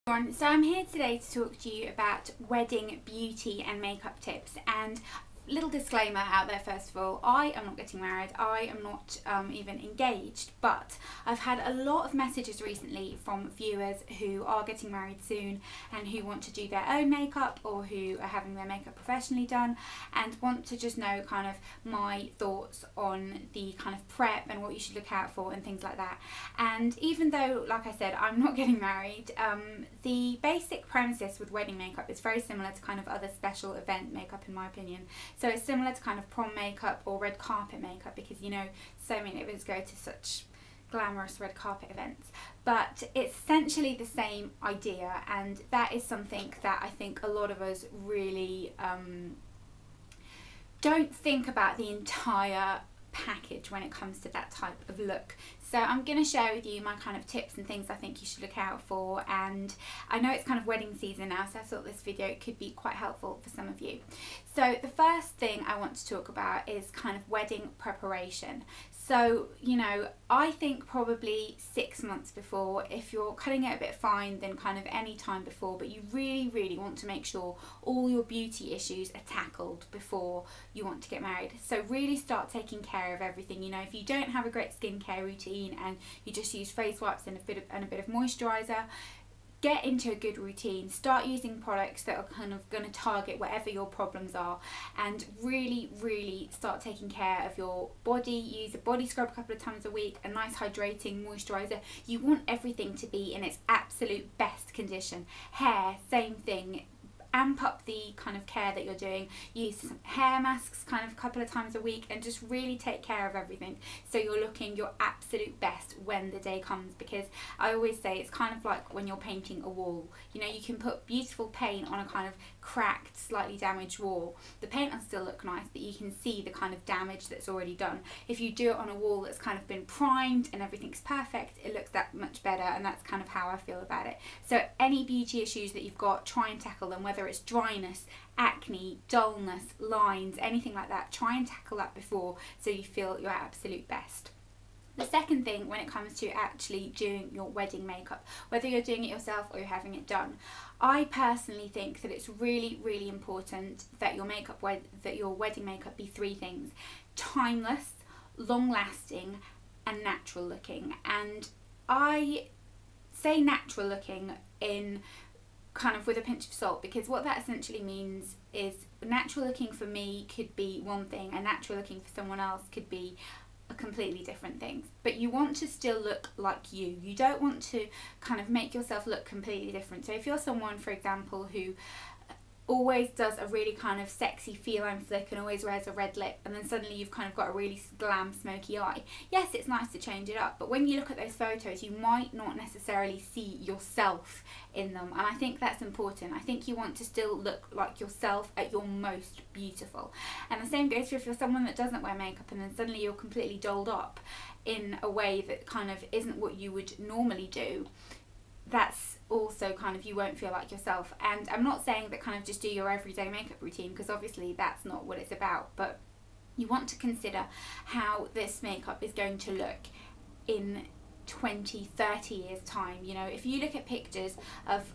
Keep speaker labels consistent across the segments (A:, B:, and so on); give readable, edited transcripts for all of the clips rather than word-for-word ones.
A: So I'm here today to talk to you about wedding beauty and makeup tips. And little disclaimer out there, first of all, I am not getting married, I am not even engaged, but I've had a lot of messages recently from viewers who are getting married soon and who want to do their own makeup or who are having their makeup professionally done and want to just know kind of my thoughts on the kind of prep and what you should look out for and things like that. And even though, like I said, I'm not getting married, the basic premises with wedding makeup is very similar to kind of other special event makeup, in my opinion. So it's similar to kind of prom makeup or red carpet makeup, because you know so many of us go to such glamorous red carpet events, but it's essentially the same idea, and that is something that I think a lot of us really don't think about the entire package when it comes to that type of look. So I'm going to share with you my kind of tips and things I think you should look out for, and I know it's kind of wedding season now, so I thought this video could be quite helpful for some of you. So the first thing I want to talk about is kind of wedding preparation. So, you know, I think probably 6 months before, if you're cutting it a bit fine, then kind of any time before, but you really want to make sure all your beauty issues are tackled before you want to get married. So really start taking care of everything. You know, if you don't have a great skincare routine and you just use face wipes and a bit of moisturiser, get into a good routine. Start using products that are kind of going to target whatever your problems are, and really start taking care of your body. Use a body scrub a couple of times a week, a nice hydrating moisturiser. You want everything to be in its absolute best condition. Hair, same thing. Amp up the kind of care that you're doing. Use some hair masks kind of a couple of times a week, and just really take care of everything so you're looking your absolute best when the day comes. Because I always say it's kind of like when you're painting a wall. You know, you can put beautiful paint on a kind of cracked, slightly damaged wall. The paint will still look nice, but you can see the kind of damage that's already done. If you do it on a wall that's kind of been primed and everything's perfect, it looks that much better, and that's kind of how I feel about it. So any beauty issues that you've got, try and tackle them, whether it's dryness, acne, dullness, lines, anything like that. Try and tackle that before so you feel your absolute best. The second thing when it comes to actually doing your wedding makeup, whether you're doing it yourself or you're having it done, I personally think that it's really important that your wedding makeup be three things: timeless, long lasting, and natural looking. And I say natural looking in kind of with a pinch of salt, because what that essentially means is natural looking for me could be one thing and natural looking for someone else could be a completely different thing. But you want to still look like you. You don't want to kind of make yourself look completely different. So if you're someone, for example, who always does a really kind of sexy feline flick and always wears a red lip, and then suddenly you've kind of got a really glam smoky eye, yes, it's nice to change it up, but when you look at those photos you might not necessarily see yourself in them, and I think that's important. I think you want to still look like yourself at your most beautiful. And the same goes for if you're someone that doesn't wear makeup and then suddenly you're completely dolled up in a way that kind of isn't what you would normally do. That's also kind of, you won't feel like yourself. And I'm not saying that kind of just do your everyday makeup routine, because obviously that's not what it's about, but you want to consider how this makeup is going to look in 20-30 years time. You know, if you look at pictures of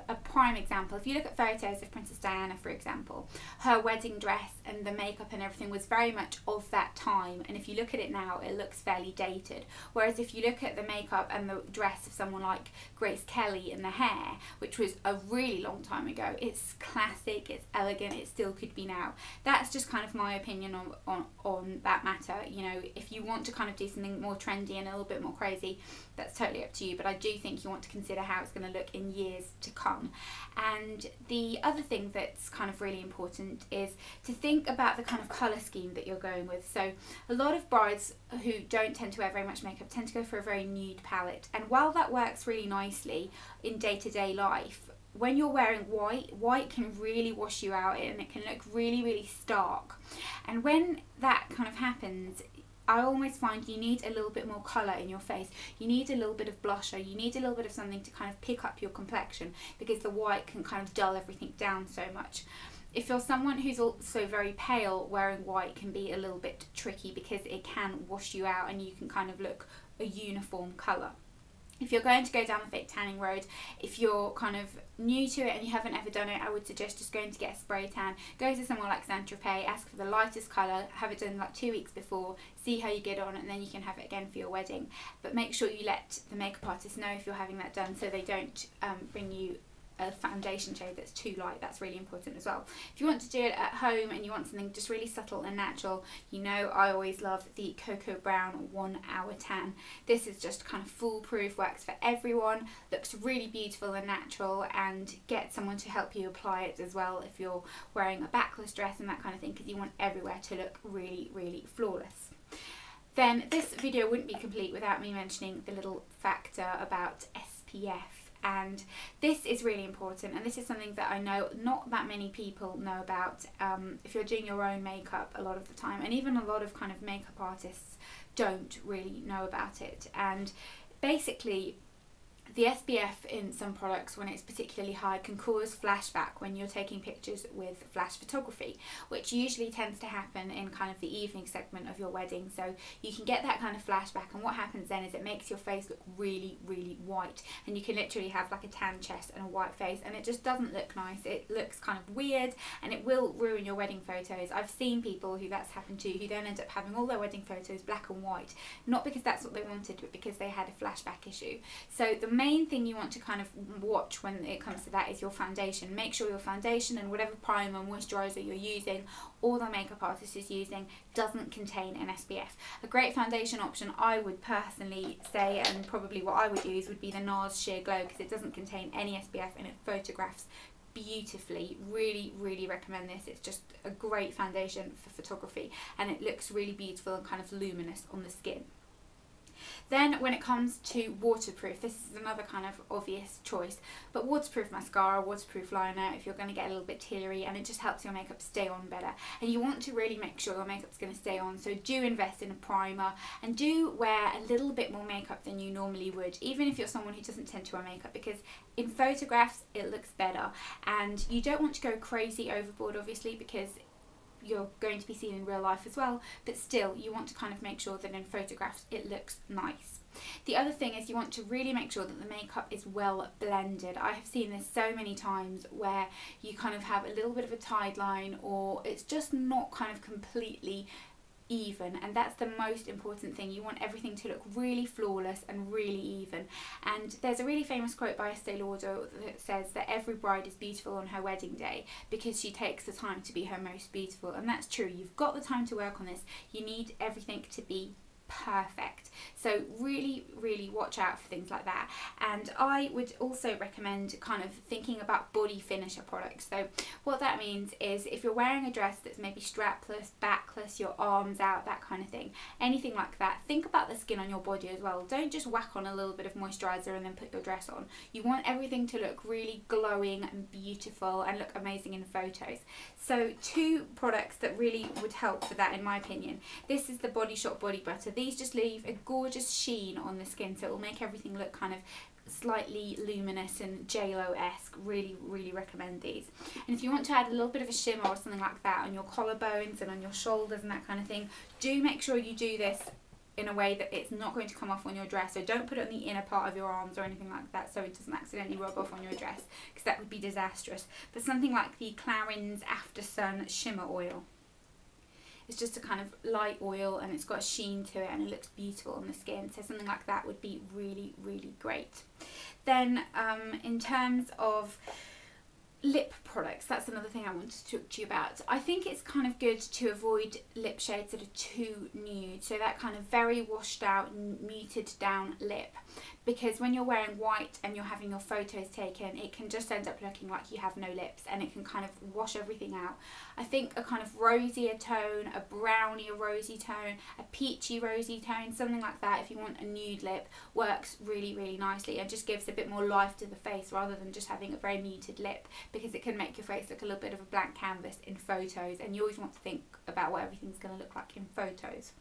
A: a prime example, if you look at photos of Princess Diana, for example, her wedding dress and the makeup and everything was very much of that time, and if you look at it now it looks fairly dated. Whereas if you look at the makeup and the dress of someone like Grace Kelly and the hair, which was a really long time ago, it's classic, it's elegant, it still could be now. That's just kind of my opinion on that matter. You know, if you want to kind of do something more trendy and a little bit more crazy, that's totally up to you, but I do think you want to consider how it's going to look in years to come. And the other thing that's kind of really important is to think about the kind of colour scheme that you're going with. So a lot of brides who don't tend to wear very much makeup tend to go for a very nude palette, and while that works really nicely in day-to-day life, when you're wearing white can really wash you out, and it can look really stark. And when that kind of happens, I almost find you need a little bit more colour in your face. You need a little bit of blusher, you need a little bit of something to kind of pick up your complexion, because the white can kind of dull everything down so much. If you're someone who's also very pale, wearing white can be a little bit tricky because it can wash you out and you can kind of look a uniform colour. If you're going to go down the fake tanning road, if you're kind of new to it and you haven't ever done it, I would suggest just going to get a spray tan. Go to somewhere like Saint-Tropez, ask for the lightest colour, have it done like 2 weeks before, see how you get on, and then you can have it again for your wedding. But make sure you let the makeup artist know if you're having that done, so they don't bring you a foundation shade that's too light. That's really important as well. If you want to do it at home and you want something just really subtle and natural, you know I always love the Cocoa Brown 1 Hour Tan. This is just kind of foolproof, works for everyone, looks really beautiful and natural, and get someone to help you apply it as well if you're wearing a backless dress and that kind of thing, because you want everywhere to look really, really flawless. Then this video wouldn't be complete without me mentioning the little factor about SPF. And this is really important, and this is something that I know not that many people know about if you're doing your own makeup a lot of the time, and even a lot of kind of makeup artists don't really know about it. And basically the SPF in some products, when it's particularly high, can cause flashback when you're taking pictures with flash photography, which usually tends to happen in kind of the evening segment of your wedding. So you can get that kind of flashback, and what happens then is it makes your face look really, really white, and you can literally have like a tan chest and a white face, and it just doesn't look nice. It looks kind of weird, and it will ruin your wedding photos. I've seen people who that's happened to, who then end up having all their wedding photos black and white, not because that's what they wanted, but because they had a flashback issue. So the main thing you want to kind of watch when it comes to that is your foundation. Make sure your foundation and whatever primer, moisturiser you're using, or the makeup artist is using, doesn't contain an SPF. A great foundation option, I would personally say, and probably what I would use, would be the NARS Sheer Glow, because it doesn't contain any SPF and it photographs beautifully. Really, really recommend this. It's just a great foundation for photography, and it looks really beautiful and kind of luminous on the skin. Then when it comes to waterproof, this is another kind of obvious choice, but waterproof mascara, waterproof liner if you're going to get a little bit teary, and it just helps your makeup stay on better. And you want to really make sure your makeup's going to stay on, so do invest in a primer, and do wear a little bit more makeup than you normally would, even if you're someone who doesn't tend to wear makeup, because in photographs it looks better, and you don't want to go crazy overboard obviously, because you're going to be seen in real life as well, but still you want to kind of make sure that in photographs it looks nice. The other thing is you want to really make sure that the makeup is well blended. I have seen this so many times where you kind of have a little bit of a tide line, or it's just not kind of completely even, and that's the most important thing. You want everything to look really flawless and really even. And there's a really famous quote by Estee Lauder that says that every bride is beautiful on her wedding day because she takes the time to be her most beautiful, and that's true. You've got the time to work on this. You need everything to be perfect, so really, really watch out for things like that. And I would also recommend kind of thinking about body finisher products. So what that means is if you're wearing a dress that's maybe strapless, backless, your arms out, that kind of thing, anything like that, think about the skin on your body as well. Don't just whack on a little bit of moisturiser and then put your dress on. You want everything to look really glowing and beautiful and look amazing in photos. So 2 products that really would help for that, in my opinion. This is the Body Shop Body Butter. These just leave a gorgeous sheen on the skin, so it will make everything look kind of slightly luminous and JLo-esque. Really, really recommend these. And if you want to add a little bit of a shimmer or something like that on your collarbones and on your shoulders and that kind of thing, do make sure you do this in a way that it's not going to come off on your dress. So don't put it on the inner part of your arms or anything like that, so it doesn't accidentally rub off on your dress, because that would be disastrous. But something like the Clarins After Sun Shimmer Oil. It's just a kind of light oil, and it's got a sheen to it, and it looks beautiful on the skin. So something like that would be really, really great. Then in terms of lip products, that's another thing I wanted to talk to you about. I think it's kind of good to avoid lip shades that are too nude, so that kind of very washed out, muted down lip, because when you're wearing white and you're having your photos taken, it can just end up looking like you have no lips, and it can kind of wash everything out. I think a kind of rosier tone, a brownie rosy tone, a peachy rosy tone, something like that, if you want a nude lip, works really, really nicely, and just gives a bit more life to the face rather than just having a very muted lip, because it can make your face look a little bit of a blank canvas in photos, and you always want to think about what everything's going to look like in photos.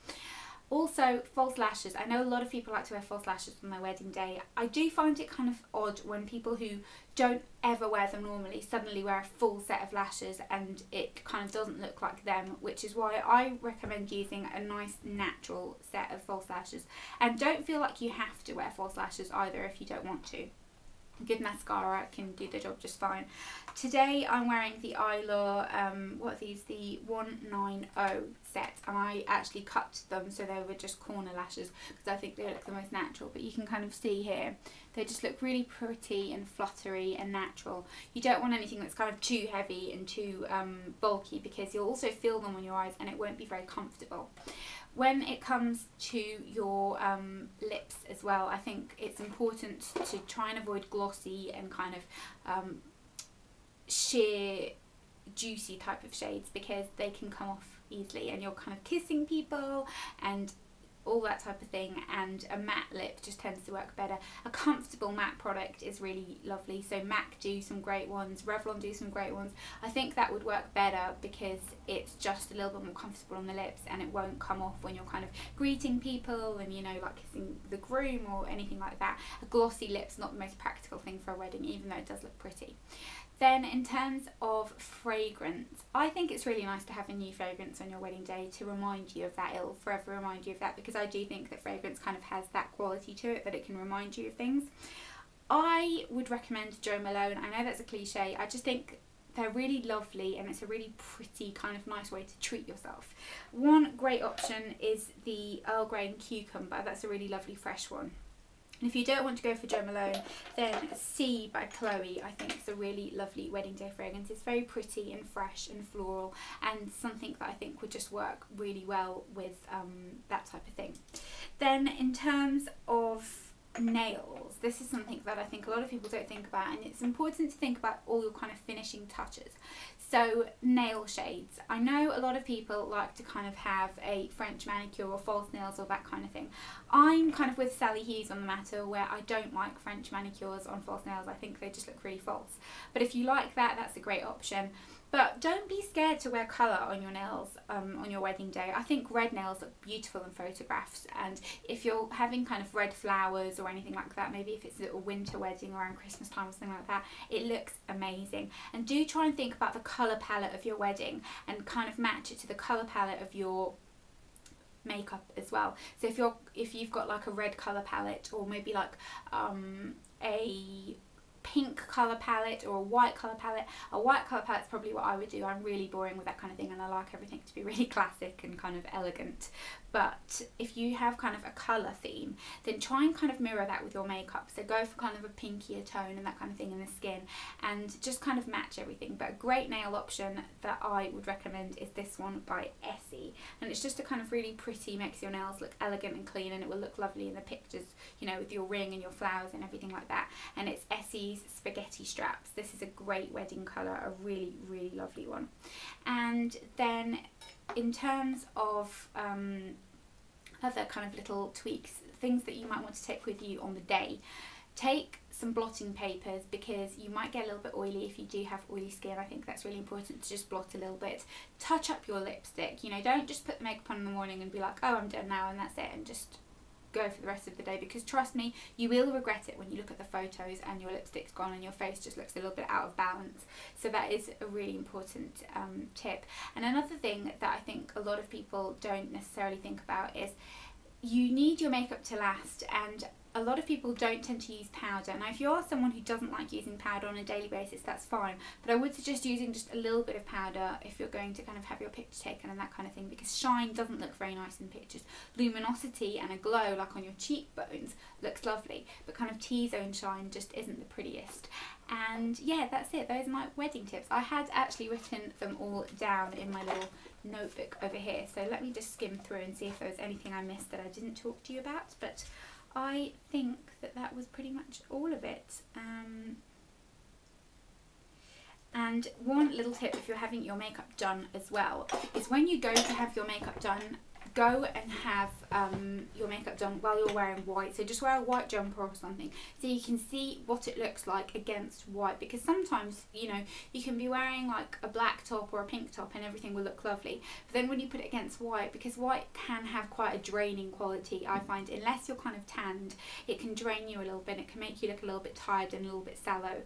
A: Also, false lashes. I know a lot of people like to wear false lashes on their wedding day. I do find it kind of odd when people who don't ever wear them normally suddenly wear a full set of lashes and it kind of doesn't look like them, which is why I recommend using a nice natural set of false lashes. And don't feel like you have to wear false lashes either if you don't want to. Good mascara can do the job just fine. Today I'm wearing the Eyelaw, what are these, the 190 set, and I actually cut them so they were just corner lashes because I think they look the most natural, but you can kind of see here they just look really pretty and fluttery and natural. You don't want anything that's kind of too heavy and too bulky because you'll also feel them on your eyes and it won't be very comfortable. When it comes to your lips as well, I think it's important to try and avoid glossy and kind of sheer juicy type of shades because they can come off easily and you're kind of kissing people and all that type of thing, and a matte lip just tends to work better. A comfortable matte product is really lovely, so MAC do some great ones, Revlon do some great ones. I think that would work better because it's just a little bit more comfortable on the lips and it won't come off when you're kind of greeting people and, you know, like kissing the groom or anything like that. A glossy lip's not the most practical thing for a wedding, even though it does look pretty. Then in terms of fragrance, I think it's really nice to have a new fragrance on your wedding day to remind you of that. It'll forever remind you of that because I do think that fragrance kind of has that quality to it that it can remind you of things. I would recommend Jo Malone. I know that's a cliche. I just think they're really lovely and it's a really pretty kind of nice way to treat yourself. One great option is the Earl Grey and Cucumber. That's a really lovely fresh one. And if you don't want to go for Jo Malone, then C by Chloe I think is a really lovely wedding day fragrance. It's very pretty and fresh and floral and something that I think would just work really well with that type of thing. Then in terms of nails, this is something that I think a lot of people don't think about, and it's important to think about all your kind of finishing touches. So nail shades. I know a lot of people like to kind of have a French manicure or false nails or that kind of thing. I'm kind of with Sally Hughes on the matter where I don't like French manicures on false nails. I think they just look really false. But if you like that, that's a great option. But don't be scared to wear colour on your nails on your wedding day. I think red nails look beautiful in photographs, and if you're having kind of red flowers or anything like that, maybe if it's a winter wedding around Christmas time or something like that, it looks amazing. And do try and think about the colour palette of your wedding and kind of match it to the colour palette of your makeup as well. So if you've got like a red colour palette or maybe like a pink colour palette or a white colour palette. A white colour palette is probably what I would do. I'm really boring with that kind of thing and I like everything to be really classic and kind of elegant. But if you have kind of a colour theme, then try and kind of mirror that with your makeup. So go for kind of a pinkier tone and that kind of thing in the skin and just kind of match everything. But a great nail option that I would recommend is this one by Essie. And it's just a kind of really pretty, makes your nails look elegant and clean, and it will look lovely in the pictures, you know, with your ring and your flowers and everything like that. And it's Essie's Spaghetti Straps. This is a great wedding colour, a really, really lovely one. And then in terms of other kind of little tweaks, things that you might want to take with you on the day, take some blotting papers because you might get a little bit oily if you do have oily skin. I think that's really important to just blot a little bit. Touch up your lipstick, you know, don't just put the makeup on in the morning and be like, oh, I'm done now and that's it, and just go for the rest of the day, because trust me, you will regret it when you look at the photos and your lipstick's gone and your face just looks a little bit out of balance. So that is a really important tip. And another thing that I think a lot of people don't necessarily think about is you need your makeup to last, and a lot of people don't tend to use powder. Now if you are someone who doesn't like using powder on a daily basis, that's fine, but I would suggest using just a little bit of powder if you're going to kind of have your picture taken and that kind of thing, because shine doesn't look very nice in pictures. Luminosity and a glow like on your cheekbones looks lovely, but kind of T-zone shine just isn't the prettiest. And yeah, that's it. Those are my wedding tips. I had actually written them all down in my little notebook over here, so let me just skim through and see if there was anything I missed that I didn't talk to you about, but I think that that was pretty much all of it. And one little tip if you're having your makeup done as well is when you go to have your makeup done, go and have your makeup done while you're wearing white. So just wear a white jumper or something so you can see what it looks like against white, because sometimes, you know, you can be wearing like a black top or a pink top and everything will look lovely, but then when you put it against white, because white can have quite a draining quality, I find, unless you're kind of tanned, it can drain you a little bit, it can make you look a little bit tired and a little bit sallow.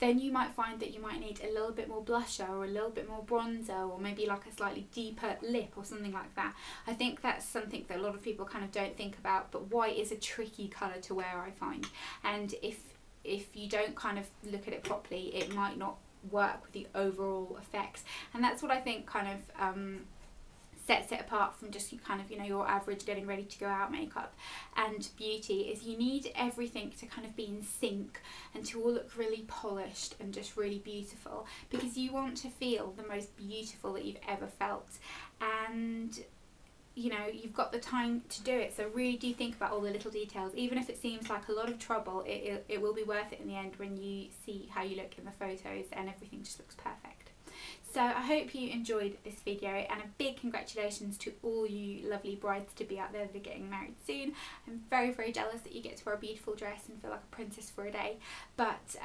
A: Then you might find that you might need a little bit more blusher or a little bit more bronzer, or maybe like a slightly deeper lip or something like that. I think that's something that a lot of people kind of don't think about, but white is a tricky colour to wear, I find, and if you don't kind of look at it properly, it might not work with the overall effects. And that's what I think kind of sets it apart from just kind of, you know, your average getting ready to go out makeup and beauty, is you need everything to kind of be in sync and to all look really polished and just really beautiful, because you want to feel the most beautiful that you've ever felt. And you know, you've got the time to do it, so really do think about all the little details. Even if it seems like a lot of trouble, it will be worth it in the end when you see how you look in the photos and everything just looks perfect. So I hope you enjoyed this video, and a big congratulations to all you lovely brides-to-be out there that are getting married soon. I'm very, very jealous that you get to wear a beautiful dress and feel like a princess for a day. But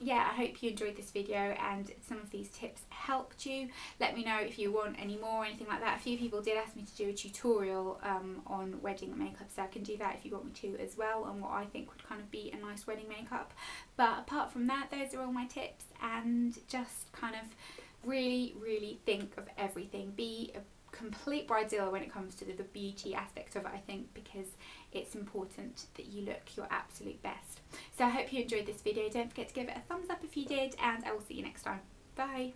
A: yeah, I hope you enjoyed this video and some of these tips helped you. Let me know if you want any more or anything like that. A few people did ask me to do a tutorial on wedding makeup, so I can do that if you want me to as well, on what I think would kind of be a nice wedding makeup. But apart from that, those are all my tips, and just kind of really think of everything. Be a complete bridezilla when it comes to the beauty aspect of it, I think, because it's important that you look your absolute best. So I hope you enjoyed this video. Don't forget to give it a thumbs up if you did, and I will see you next time. Bye.